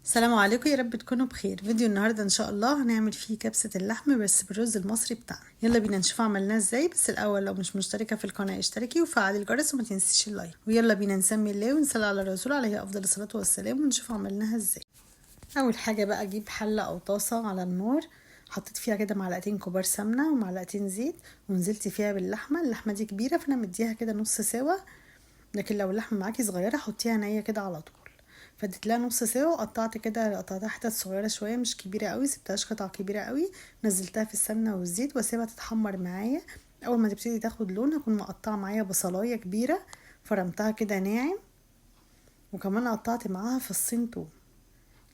السلام عليكم، يا رب تكونوا بخير. فيديو النهارده ان شاء الله هنعمل فيه كبسه اللحم بس بالرز المصري بتاعنا. يلا بينا نشوف عملناه ازاي. بس الاول لو مش مشتركه في القناه اشتركي وفعلي الجرس وما تنسيش اللايك. ويلا بينا نسمي الله ونصلي على الرسول عليه افضل الصلاه والسلام ونشوف عملناها ازاي. اول حاجه بقى اجيب حله او طاسه على النار، حطيت فيها كده معلقتين كبار سمنه ومعلقتين زيت، ونزلت فيها باللحمه. اللحمه دي كبيره فانا مديها كده نص سوا، لكن لو اللحمه معاكي صغيره حطيها نيه كده على طول. فاديت لها نص سوا وقطعت كده، قطعتها حتت صغيره شويه مش كبيره قوي، سبتهاش قطع كبيره قوي. نزلتها في السمنه والزيت واسيبها تتحمر معايا. اول ما تبتدي تاخد لون هكون مقطعه معايا بصلايه كبيره، فرمتها كده ناعم. وكمان قطعت معاها فصين توم،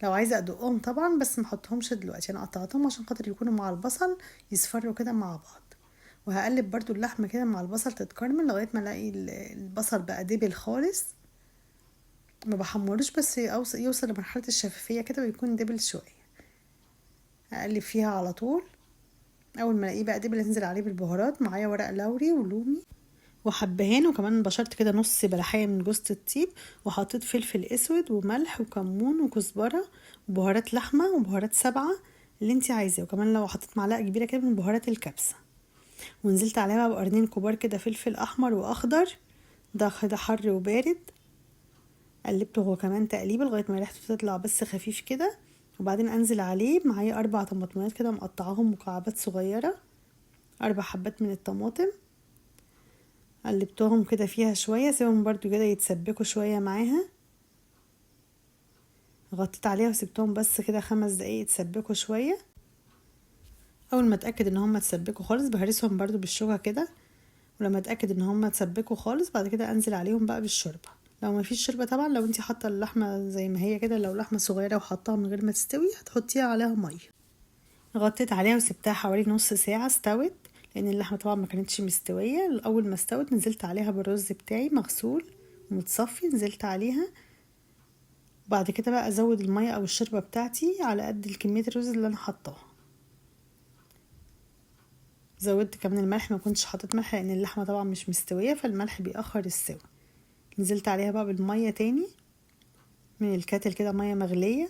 لو عايزه ادقهم طبعا بس محطهمش دلوقتي، انا قطعتهم عشان خاطر يكونوا مع البصل يصفروا كده مع بعض. وهقلب برضو اللحمه كده مع البصل تتكرمل لغايه ما الاقي البصل بقى دبل خالص، ما بحمروش بس يوصل لمرحله الشفافيه كده ويكون دبل شويه. اقلب فيها على طول. اول ما الاقيه بقى دبل انزل عليه بالبهارات، معايا ورق لوري ولومي وحبهان، وكمان بشرت كده نص بلحية من جوزة الطيب، وحطيت فلفل اسود وملح وكمون وكزبرة وبهارات لحمة وبهارات سبعة اللي انتي عايزاه، وكمان لو حطيت معلقة كبيرة كده من بهارات الكبسة. ونزلت عليها بقى بقرنين كبار كده فلفل احمر واخضر، ده كده حر وبارد. قلبته هو كمان تقليبه لغايه ما ريحته تطلع بس خفيف كده، وبعدين انزل عليه معايا 4 طماطمات كده مقطعاهم مكعبات صغيره، 4 حبات من الطماطم. قلبتهم كده فيها شويه، سيبهم برضو كده يتسبكوا شويه معاها. غطيت عليها وسبتهم بس كده 5 دقايق يتسبكوا شويه. اول ما اتاكد ان هم اتسبكوا خالص بهرسهم برضو بالشوكه كده، ولما اتاكد ان هم اتسبكوا خالص بعد كده انزل عليهم بقى بالشوربه. لو ما فيش شوربه طبعا، لو انتي حاطه اللحمه زي ما هي كده، لو لحمه صغيره وحطاها من غير ما تستوي هتحطيها عليها ميه. غطيت عليها وسبتها حوالي نص ساعه استوت، لان اللحمه طبعا ما كانتش مستويه. اول ما استوت نزلت عليها بالرز بتاعي مغسول ومتصفي، نزلت عليها. وبعد كده بقى ازود الميه او الشوربه بتاعتي على قد كميه الرز اللي انا حطاها. زودت كمان الملح، ما كنتش حاطط ملح لان اللحمه طبعا مش مستويه فالملح بيأخر السوا. نزلت عليها بقى بالميه تاني من الكاتل كده، ميه مغليه.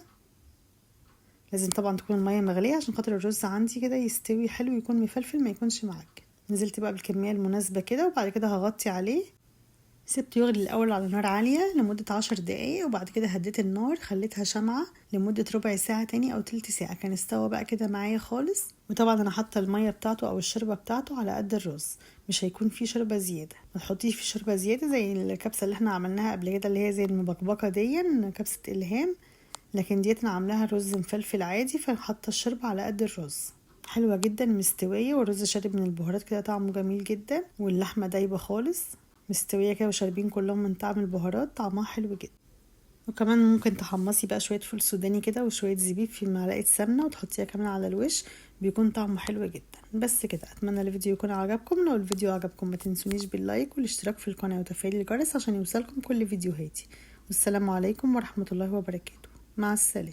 لازم طبعا تكون الميه مغليه عشان خاطر الرز عندي كده يستوي حلو، يكون مفلفل ما يكونش معجن. نزلت بقى بالكميه المناسبه كده، وبعد كده هغطي عليه. سبته يغلي الاول على نار عاليه لمده 10 دقايق، وبعد كده هديت النار خليتها شمعه لمده ربع ساعه تاني او تلت ساعه. كان استوى بقى كده معايا خالص. وطبعا انا حاطه الميه بتاعته او الشوربه بتاعته على قد الرز، مش هيكون فيه شوربه زياده. ما تحطيش فيه شوربه زياده زي الكبسه اللي احنا عملناها قبل كده اللي هي زي المبكبكه دي، كبسه الهام. لكن ديت انا عاملاها رز مفلفل عادي، فحاطه الشوربه على قد الرز. حلوه جدا مستويه، والرز شارب من البهارات كده طعمه جميل جدا، واللحمه دايبه خالص مستويه كده وشاربين كلهم من طعم البهارات، طعمها حلو جدا. وكمان ممكن تحمصي بقى شويه فول سوداني كده وشويه زبيب في معلقه سمنه وتحطيها كمان على الوش، بيكون طعمه حلو جدا. بس كده، اتمنى الفيديو يكون عجبكم. لو الفيديو عجبكم ما تنسونيش باللايك والاشتراك في القناه وتفعيل الجرس عشان يوصلكم كل فيديوهاتي. والسلام عليكم ورحمه الله وبركاته. مع السلامه.